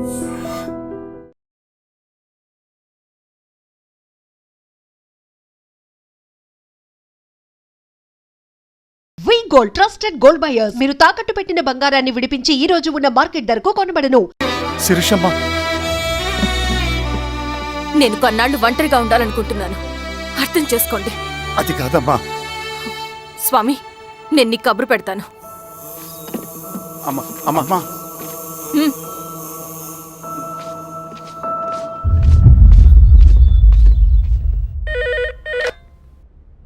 వి gold trusted gold buyers. మీరు తాకట్టు పెట్టిన బంగారాన్ని విడిపించి ఈ రోజు ఉన్న మార్కెట్ ధరకు కొనబడను. శిరీషమ్మ, నేను కొన్నాళ్ళు ఒంటరిగా ఉండాలనుకుంటున్నాను, అర్థం చేసుకోండి. అది కాదమ్మా. స్వామి, నేను నీకు కబురు పెడతాను. అమ్మా,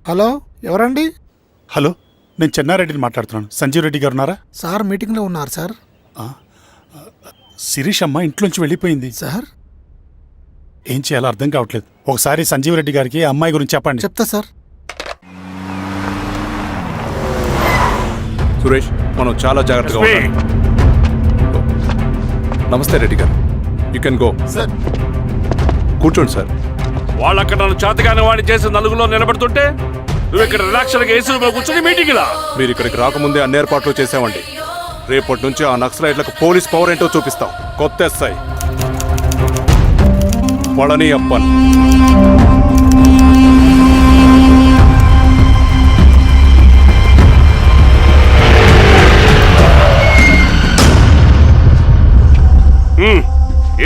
హలో, ఎవరండి? హలో, నేను చెన్నారెడ్డిని మాట్లాడుతున్నాను. సంజీవ్ రెడ్డి గారు ఉన్నారా? సార్ మీటింగ్లో ఉన్నారు సార్. శిరీషమ్మ ఇంట్లోంచి వెళ్ళిపోయింది సార్. ఏం చేయాలో అర్థం కావట్లేదు. ఒకసారి సంజీవ్ రెడ్డి గారికి అమ్మాయి గురించి చెప్పండి. చెప్తా సార్. సురేష్, మనం చాలా జాగ్రత్తగా ఉండాలి. నమస్తే రెడ్డి గారు, యూ కెన్ గో. సార్ కూర్చోండి సార్. వాళ్ళక్కడ నన్ను చేతగానే వాడిని చేసి నలుగులో నిలబడుతుంటే నువ్వు ఇక్కడ రిలాక్స్గా ఏసీ రూమ్లో కూర్చొని మీటింగ్ ఇలా. మీరు ఇక్కడికి రాకముందే అన్ని ఏర్పాట్లు చేసామండి. రేపటి నుంచి ఆ నక్సలైట్లకు పోలీస్ పవర్ ఏంటో చూపిస్తాం. కొత్త ఎస్ఐ పళని అప్పన్.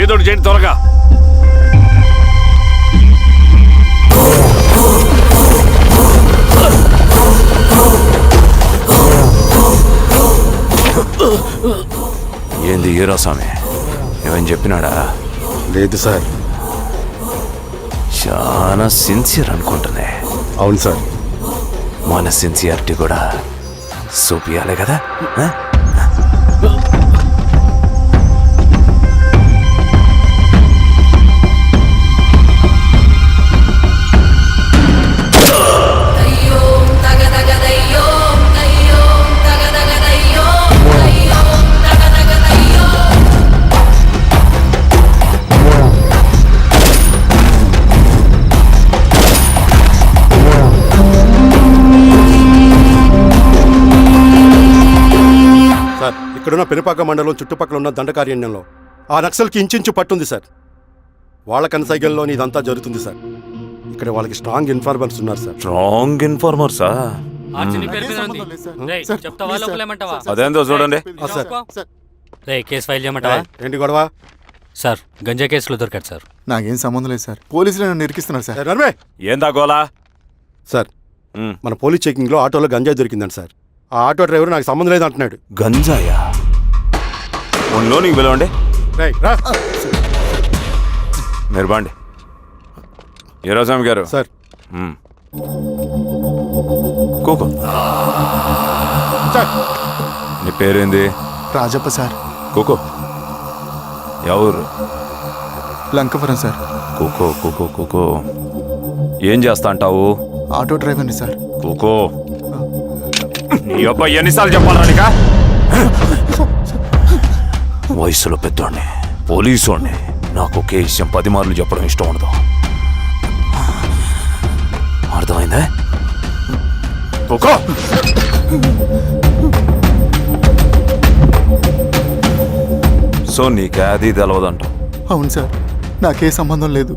ఏదోటి చేయండి త్వరగా. ఏంది హీరో స్వామి, ఏమని చెప్పినాడా? లేదు సార్. చాలా సిన్సియర్ అనుకుంటున్నా. అవును సార్. మన సిన్సియారిటీ కూడా చూపియాలి కదా. ఇక్కడున్న పెనుపాక మండలం చుట్టుపక్కల ఉన్న దండకారణ్యంలో ఆ నక్సల్కి ఇంచుంచు పట్టుంది సార్. వాళ్ళ కనసైగల్లోని ఇదంతా జరుగుతుంది సార్. ఇక్కడ వాళ్ళకి స్ట్రాంగ్ ఇన్ఫార్మర్స్ ఉన్నారు సార్. స్ట్రాంగ్ ఇన్ఫార్మర్సా? అదేందో చూడండి. కేసు ఫైల్ చేయమంటావా? ఏంటి గొడవ సార్? గంజా కేసులో దొరికాడు సార్. నాకేం సంబంధం లేదు సార్. పోలీసులు నన్ను ఇరికిస్తున్నారు సార్. ఏందా గోలా? సార్, మన పోలీస్ చెకింగ్లో ఆటోలో గంజాయి దొరికిందండి సార్. ఆ ఆటో డ్రైవర్ నాకు సంబంధం లేదు అంటున్నాడు. గంజాయా? ఒంట్లో నీకు పిలవండి. మీరు బాండి. హీరోస్వామి గారు సార్. కూకో. నీ పేరేంది? రాజప్ప సార్. కూకో. ఎవరు? లంకపురం సార్. కూకో కూకో కూకో. ఏం చేస్తా అంటావు? ఆటో డ్రైవర్ని సార్. కూకో. నీ అబ్బాయి ఎన్నిసార్లు చెప్పాలా నీకా? వయసులో పెద్దోడిని, పోలీసోడిని, నాకు ఒకే విషయం 10 మార్లు చెప్పడం ఇష్టం ఉండదు. అర్థమైందా? కూకో. సో నీకే అది తెలవదంట? అవును సార్, నాకే సంబంధం లేదు.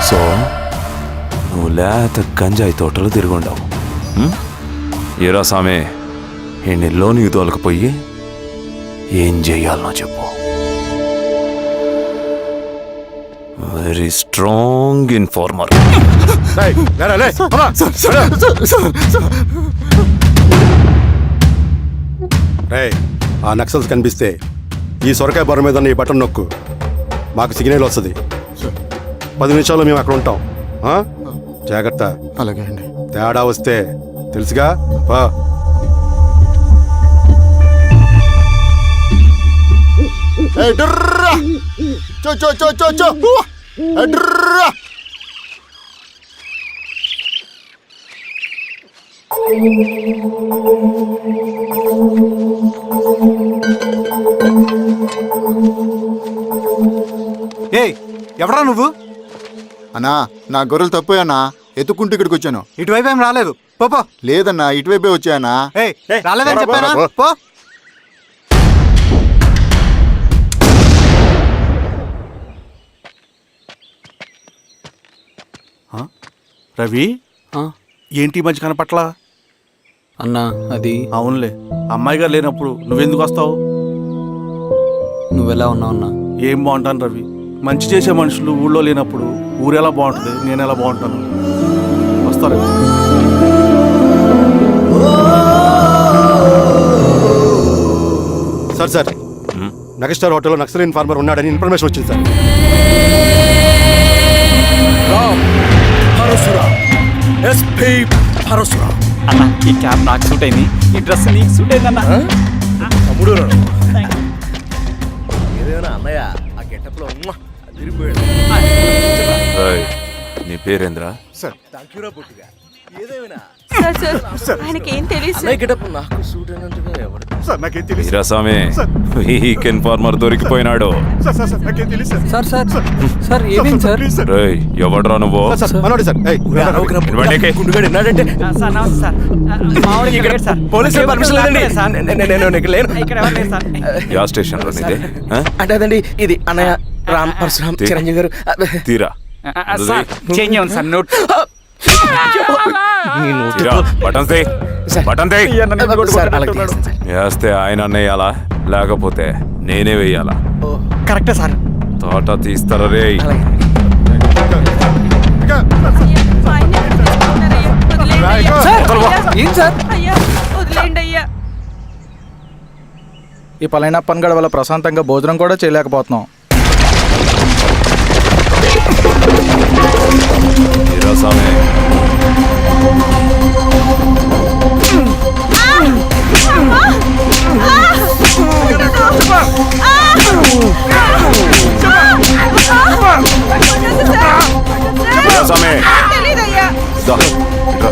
సో నువ్వు లేత గంజాయి తోటలు తిరుగుండవు. ఏరా సామే, ఎన్నిలో నీకు తోలకపోయి ఏం చెయ్యాలనో చెప్పు. Very strong informer. ఆ నక్సల్స్ కనిపిస్తే ఈ సొరకాయ బొర మీద ఈ బటన్ నొక్కు, మాకు సిగ్నల్ వస్తుంది. 10 నిమిషాల్లో మేము అక్కడ ఉంటాం. జాగ్రత్త. అలాగే అండి. తేడా వస్తే తెలుసుగా. ఏయ్ ఎవరా నువ్వు? అన్నా నా గొర్రెలు తప్పోయన్నా, ఎత్తుకుంటూ ఇక్కడికి వచ్చాను. ఇటువైపు ఏం రాలేదు. పో. లేదన్నా, ఇటువైపే వచ్చాయన్నా. ఏయ్ రాలేదని చెప్పానా? పో. రవి, ఏంటి ఈ మధ్య కనపట్లా? అన్నా అది అవునులే, అమ్మాయి గారు లేనప్పుడు నువ్వెందుకు వస్తావు? నువ్వెలా ఉన్నావు అన్నా? ఏం బాగుంటాను రవి, మంచి చేసే మనుషులు ఊళ్ళో లేనప్పుడు ఊరెలా బాగుంటుంది, నేను ఎలా బాగుంటాను? వస్తారా? సార్ మెగాస్టార్ హోటల్లో నక్సల్ ఇన్ఫార్మర్ ఉన్నాడని ఇన్ఫర్మేషన్ వచ్చింది సార్. అన్నా ఈ క్యాబ్ నాకు సూట్ అయింది, ఈ డ్రెస్ నీకు సూట్ అయిందన్నా. నీ పేరేంద్రా? వీరాస్వామి, వీక్ ఇన్ఫార్మర్ దొరికిపోయినాడు. సార్ ఏమేం సార్? రేయ్, ఎవడ్రా నువ్వు? మనోడి సార్. యా స్టేషన్ లో నీదే? అంటే అదండి ఇది అన్నయ్య రామ్ పరశురామ్ చిరంజీవి గారు. తీరా చేంజ్ అవ్వండి సార్, నోట్ వేస్తే ఆయన వేయాలా, లేకపోతే నేనే వేయాలా? కరెక్టే సార్. తోట తీస్తారా రే? ఏం సార్? ఈ పలైనప్పన్ గడ వల్ల ప్రశాంతంగా భోజనం కూడా చేయలేకపోతున్నాం. వీరాస్వామి, వీరాస్వామి, దా, ఇట్రా.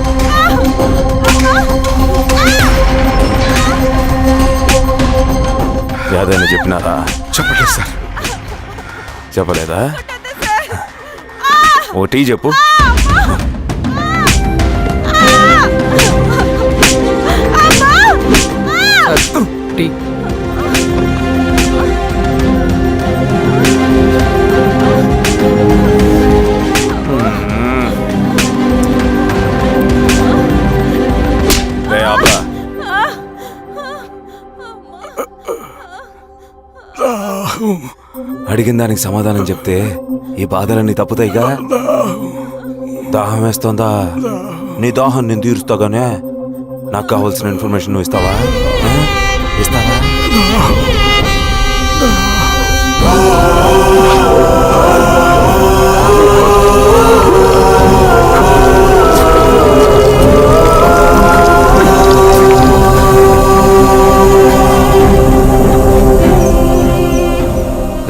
ఏదైనా చెప్పినారా? చెప్పట్లేదు సార్. చెప్పలేదా? ఓ టీ చెప్పు. టీ. అడిగిన దానికి సమాధానం చెప్తే ఈ బాధలన్నీ తప్పుతాయిగా. దాహం వేస్తోందా? నీ దాహం నేను తీరుస్తాగానే నాకు కావాల్సిన ఇన్ఫర్మేషన్ నువ్వు ఇస్తావా? ఇస్తావా?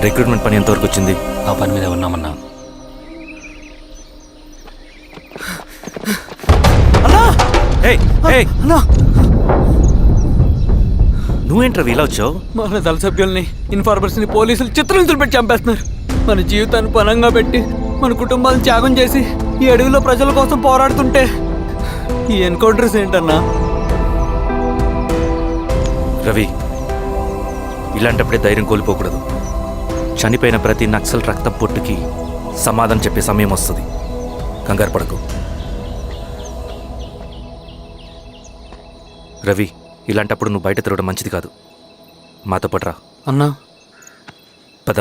రిక్రూట్మెంట్ పని ఎంతవరకు వచ్చింది? ఆ పని మీద ఉన్నామన్నా. నువ్వేంట్రా ఇలా వచ్చావు? మన దళ సభ్యుల్ని, ఇన్ఫార్మర్స్ని పోలీసులు చిత్రహింసలు పెట్టి చంపేస్తున్నారు. మన జీవితాన్ని పనంగా పెట్టి మన కుటుంబాలను త్యాగం చేసి ఈ అడవిలో ప్రజల కోసం పోరాడుతుంటే ఈ ఎన్కౌంటర్స్ ఏంటన్నా? రవి, ఇలాంటప్పుడే ధైర్యం కోల్పోకూడదు. చనిపోయిన ప్రతి నక్సల్ రక్తం పొట్టుకి సమాధానం చెప్పే సమయం వస్తుంది. కంగారు పడకు రవి. ఇలాంటప్పుడు నువ్వు బయట తిరగడం మంచిది కాదు. మాతో పట్రా అన్నా. పద.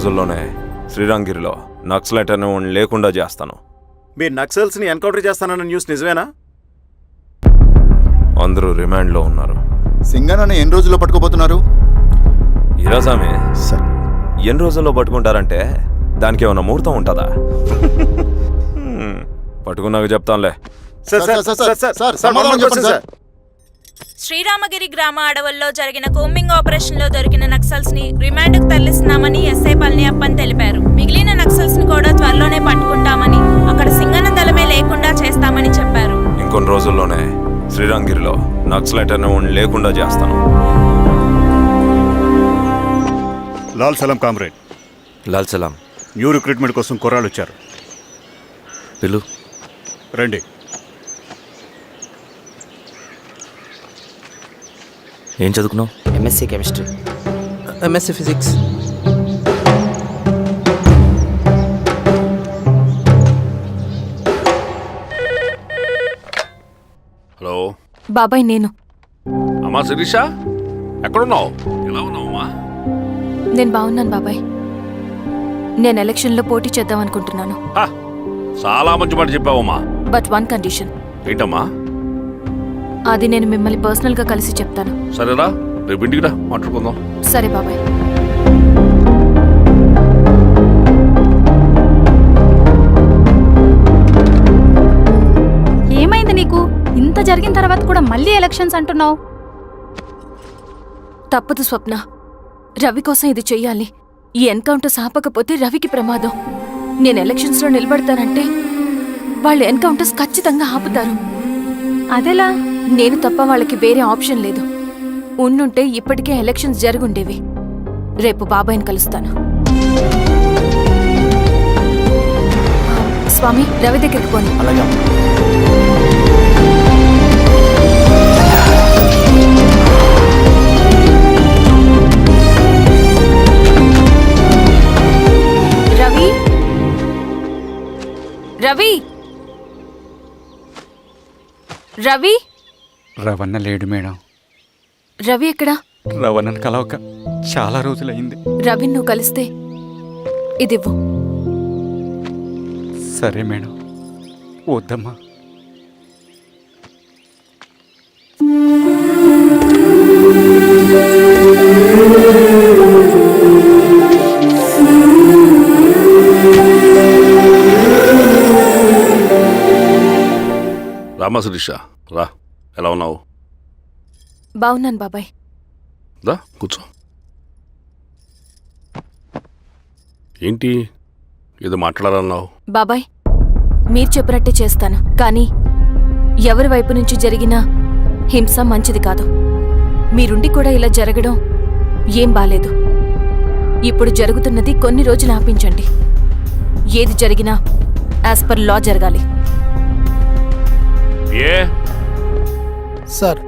రోజుల్లోనే శ్రీరంగిరిలో నక్సలైట్ అనే వాడిని లేకుండా చేస్తాను. మీరు నక్సల్స్ని ఎన్కౌంటర్ చేస్తానన్న న్యూస్ నిజమేనా? అందరూ రిమాండ్లో ఉన్నారు. సింగనని ఎన్ని రోజుల్లో పట్టుకోబోతున్నారు? ఈరోజామే ఎన్ని రోజుల్లో పట్టుకుంటారంటే దానికి ఏమైనా ముహూర్తం ఉంటుందా? పట్టుకున్నాక చెప్తానులే. శ్రీరామగిరి గ్రామ అడవుల్లో జరిగిన కోంబింగ్ ఆపరేషన్ లో దొరికిన నక్సల్స్ ని రిమాండ్ కు తరలిస్తున్నామని ఎస్ఐ పళనియప్పన్ తెలిపారు. మిగిలిన నక్సల్స్ ని కూడా త్వరలోనే పట్టుకుంటామని, అక్కడ సింగన దళమే లేకుండా చేస్తామని చెప్పారు. ఇంకొన్ని రోజుల్లోనే శ్రీరంగిరిలో నక్సలైట్ అనే వాడిని లేకుండా చేస్తాను. లాల్ సలాం కామ్రేడ్. లాల్ సలాం. న్యూ రిక్రూట్మెంట్ కోసం కుర్రాళ్ళు వచ్చారు. పిలు. రండి. ఏం చదువుకున్నావు? MSc chemistry. MSc physics. Hello బాబాయ్, నేను. అమ్మా శిరీష, ఎక్కడున్నావు? ఎలా ఉన్నావు అమ్మా? నేను బాగున్నాను బాబాయ్. నేను ఎలక్షన్లో పోటీ చేద్దాం అనుకుంటున్నాను. చాలా మంచి మాట చెప్పావమ్మా. But one condition. ఏంటమ్మా? అది నేను మిమ్మల్ని పర్సనల్గా కలిసి చెప్తాను. సరేరా, రేపు ఇంటికి రా, మాట్లాడుకుందాం. సరే బాబాయ్. ఏమైంది నీకు? ఇంత జరిగిన తర్వాత కూడా మళ్ళీ ఎలక్షన్స్ అంటున్నావు? తప్పదు స్వప్న, రవి కోసం ఇది చెయ్యాలి. ఈ ఎన్కౌంటర్స్ ఆపకపోతే రవికి ప్రమాదం. నేను ఎలక్షన్స్లో నిలబడతానంటే వాళ్ళు ఎన్కౌంటర్స్ ఖచ్చితంగా ఆపుతారు. అదెలా? నేను తప్ప వాళ్ళకి వేరే ఆప్షన్ లేదు. ఉండుంటే ఇప్పటికే ఎలక్షన్స్ జరుగుండేవి. రేపు బాబాయ్ని కలుస్తాను. స్వామి, రవి దగ్గరికి పోని. అలాగే. రవి, రవి, రవి. రవణ లేడు మేడం. రవి ఎక్కడా? రవణను కలవక చాలా రోజులైంది. రవి నువ్వు కలిస్తే ఇదివ్వు. సరే మేడం. వద్దమ్మా. రామా శిరీష, రా. ఎలా ఉన్నావు? బాగున్నాను బాబాయ్. రా కూర్చో. ఏంటి ఏదో మాట్లాడాలన్నావు? బాబాయ్, మీరు చెప్పినట్టే చేస్తాను. కానీ ఎవరి వైపు నుంచి జరిగినా హింస మంచిది కాదు. మీరుండి కూడా ఇలా జరగడం ఏం బాలేదు. ఇప్పుడు జరుగుతున్నది కొన్ని రోజులు ఆపించండి. ఏది జరిగినా యాజ్ పర్ లా జరగాలి. ఏ సార్?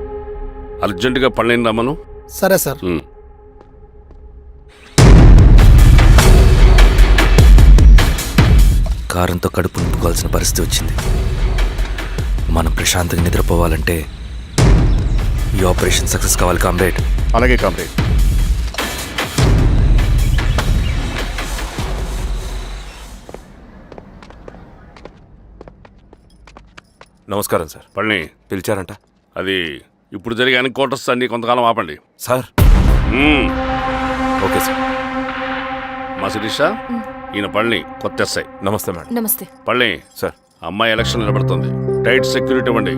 అర్జెంటుగా పళ్ళని రమ్మను. సరే సార్. కారంతో కడుపు నింపుకోవాల్సిన పరిస్థితి వచ్చింది. మనం ప్రశాంతంగా నిద్రపోవాలంటే ఈ ఆపరేషన్ సక్సెస్ కావాలి కామ్రేడ్. అలాగే కామ్రేడ్. నమస్కారం సార్. పళ్ళని పిలిచారంట? అది ఇప్పుడు జరిగే ఎన్కౌంటర్స్ అన్ని కొంతకాలం ఆపండి సార్. Okay sir. మా శిరీష, ఈయన పళ్ళని కొత్త ఎస్ఐ. నమస్తే మేడం. నమస్తే. పళ్ళని సార్. అమ్మాయి ఎలక్షన్ నిలబడుతుంది. టైట్ సెక్యూరిటీ ఇవ్వండి.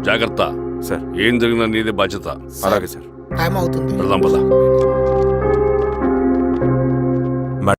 జాగ్రత్త సార్. ఏం జరిగినా నీదే బాధ్యత. అలాగే సార్. టైం అవుతుంది. వెళ్దాం పద.